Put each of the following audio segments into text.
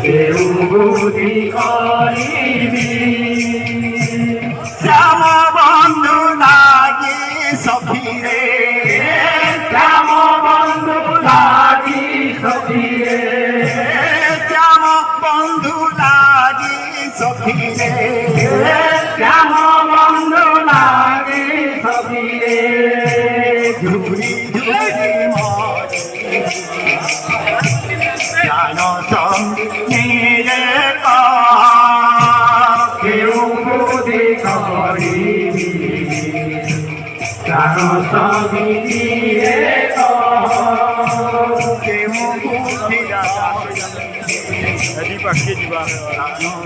কেউ বুঝি করিবি শ্যাম বন্ধু লাগি সখিরে শ্যাম বন্ধু লাগি সখিরে শ্যাম বন্ধু লাগি সখিরে শ্যাম বন্ধু লাগি সখিরে ঝুরি ঝুরি মরি জ্ঞান সঙ্গীরে কেউ বুঝি করিবি জ্ঞান সঙ্গীরে কেউ বুঝি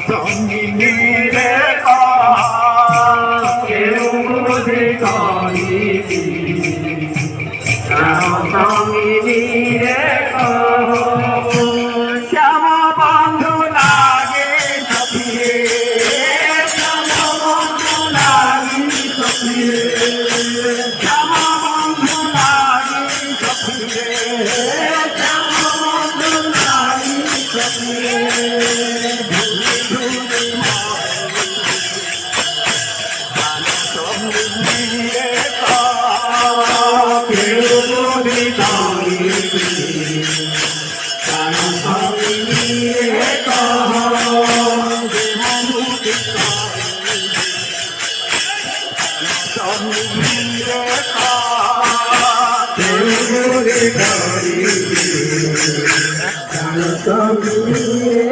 সঙ্গীরে কেউ বুঝি করিবি সঙ্গীরে শ্যাম বন্ধু লাগে সখিরে শ্যাম বন্ধু লাগি সখিরে শ্যাম বন্ধু লাগি সখিরে শ্যাম বন্ধু লাগি সখিরে ঝুলি ঝুলি সঙ্গীরে কেউ বুঝি করিবি Thank you.